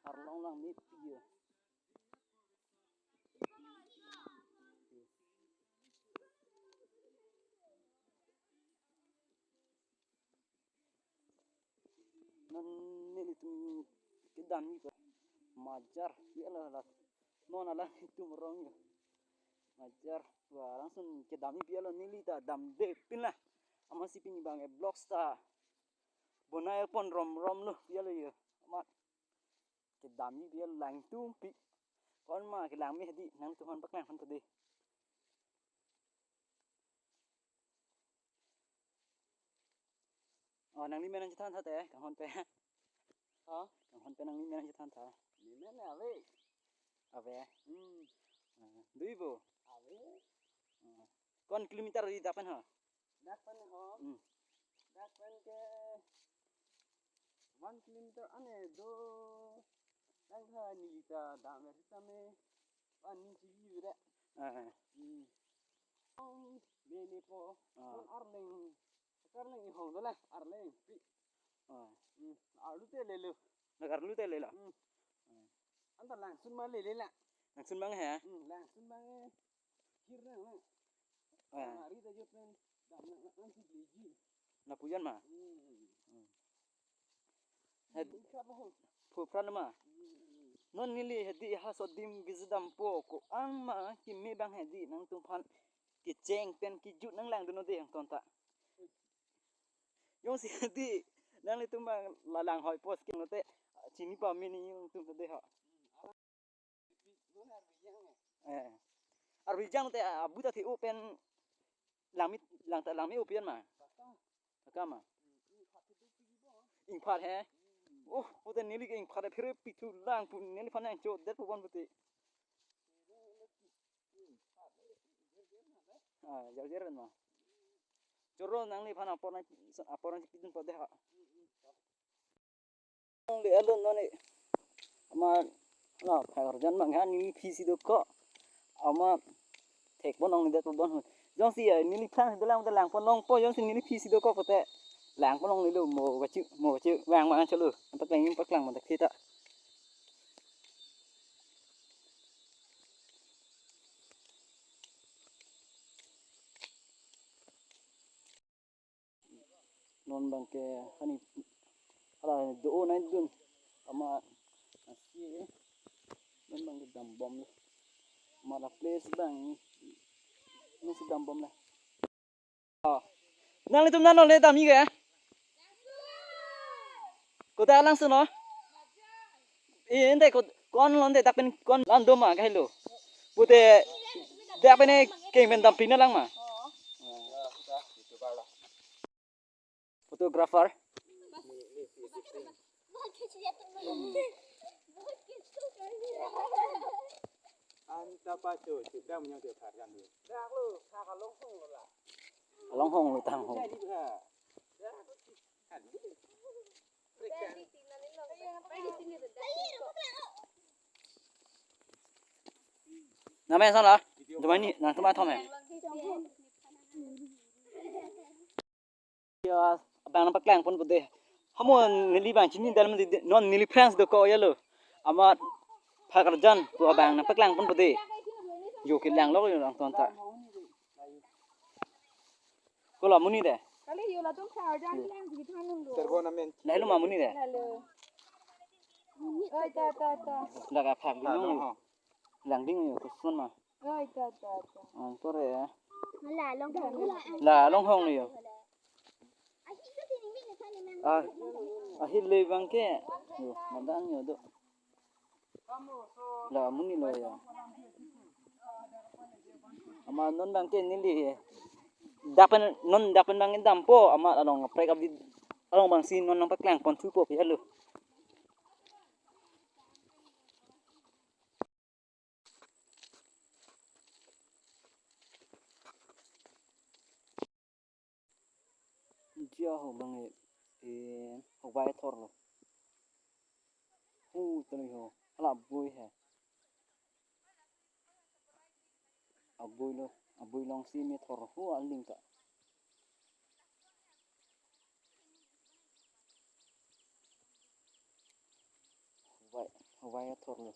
Arlong lang ni pia. Non nilitum kedam ni ko majar biarlah lah non ala itu merong majar wah langsung kedam ni biarlah nili ta dam de pin lah ama si pin bang blocks ta bonai pon rom rom lu biarlah ya amat kedam ni biar lang tu pi kon ma ke lang mi hadi nang tu hon paklang hon tadi nang ni menan jitan tha te kang hon pe ha kang hon pe nang ni menan jitan tha ni men ave dui bo ave kon kilometer di dapan ha dapan ho dapan ke 1 kilometer ane do nang tha ni ta dam me ta me an ni si bi re bene po kon arleng karleng i hong la arleng pi arlu te le lu nak arlu te le la anta langsung ma le la langsung bang ha langsung bang kir na hari ta jopen dam nang si leji na puyan ma had pu pran ma non nili hadi ha sodim bizdam po ko ang ma ki me bang hadi nang tung phan ki cheng pen ki jut nang lang du no de ang ton ta yong si hadi nang le tung bang la lang hoi post ki no te chini pa mini yung tung de ha arwijang te abu ta thi open langmi lang ta langmi open ma ka ma ing phat he oh pote nili ke ing phat phire pitu lang pu nili phan ang chot det pu bon puti jar jar ma choro nang li phan aporan pidun pode ha nang le alon no ne ama la phar jan mang han ni phi do ko ama thek bon nong det pu bon hu jong si nili phan de lang pon nong po jong si nili phi do ko pote lang pon nong ni lu mo ga chu wang ma cho lu pak lang ma tak thi ta non bang ke hani ala do nai dun ama asi non bang ke dam bom ma la place bang ni si dam bom la nang le tum nan le dam ni ke ko ta langsung no ente ko kon lon de tak pen kon lan do ma kai lo pute de pen ke men dam pin lang ma photographer anta pa chu dam nya de phar gan lu dak lu kha ka long hong la long hong lu tang hong Namanya salah. Cuma ini, nah cuma Tom ya. Ya, bang nampak lang pun putih. Hamun nili bang cini dalam non nili France doko ya lo. Amat pakarjan tua bang nampak lang pun putih. Yo kilang lo yo lang tonta. Kalau muni deh. Kali yo la tum khar jan lang di thanung do. Terbo namen. Nah lu mah muni deh. Oi ta. Laga phak di nong. Lang ding yo kusun mah. Oi ta. Antore ya. La long Lah long hong yo. Ah, ahil le bang ke. Yo, madang yo do. Lah muni lo ya. Ama non bang ke nili. Dapan bang dampo ama along prek abdi along bang sin non nampak lang pon tu po pi halo. Dia ho bang ho vai thor lo. Tani ho ala bui hai. Abui long si mi thor ho aling ka. Ho vai thor lo.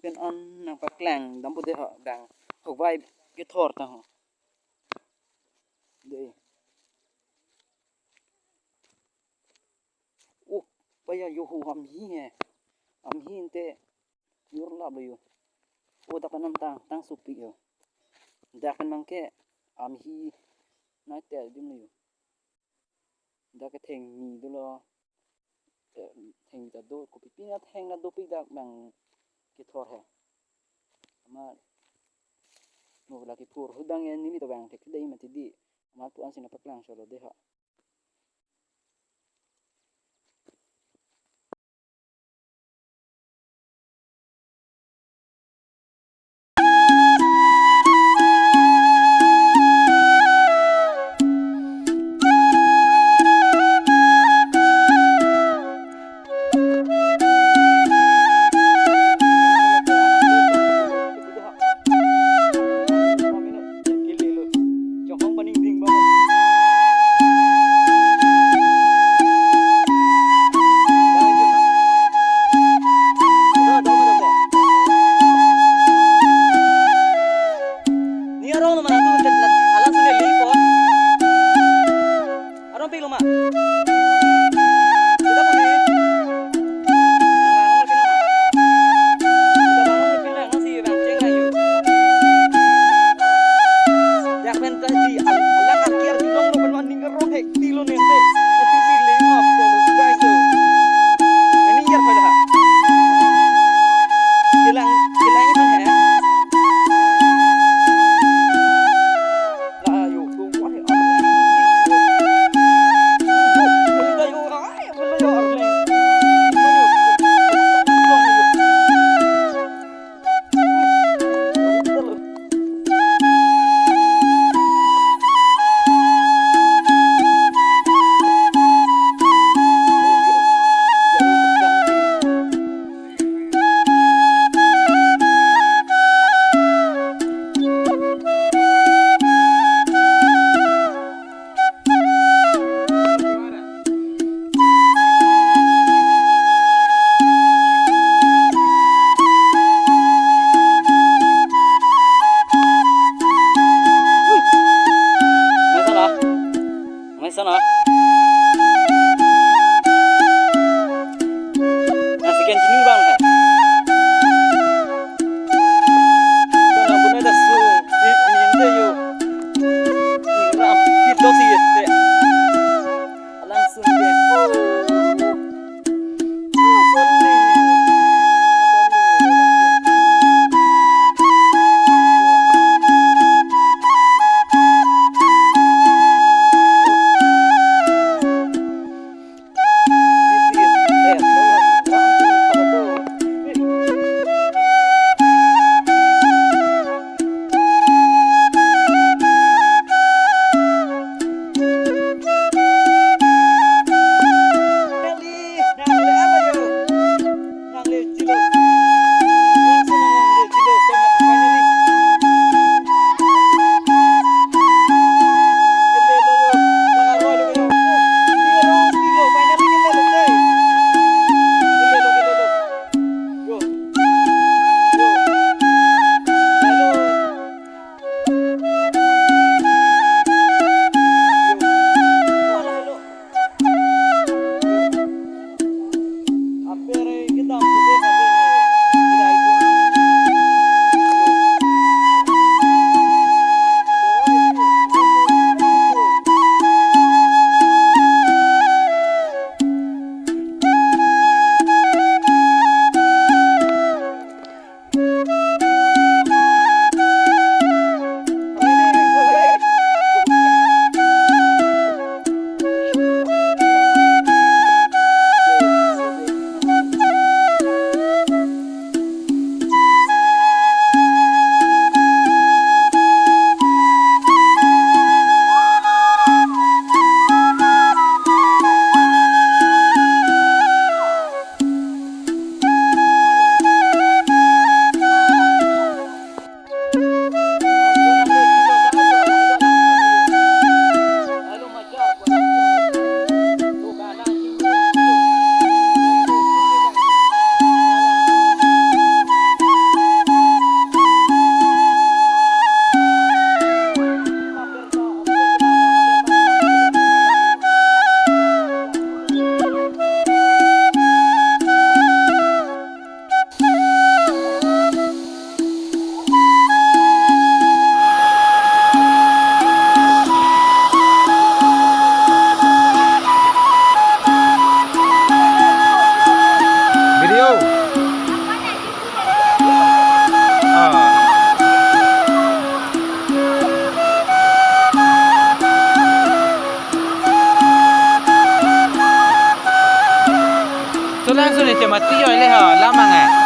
Pen on nampak lang dampu de ho bang ho vai ke thor ta ho. Đây. Bây giờ yo hàm hi nghe. Am hi inte yor la ba yo. Da kan tang supi yo. Da kan mang ke am hi na te dim yo. Da ka theng ni do lo. Theng da do ko pi na theng na do pi da bang ke thor hai. Ama no la ki pur hudang en ni to bang te dei ma ti di. Ma tu an sin pa klang so lo de ha. lang so ni cuma tiyo le ha lama nga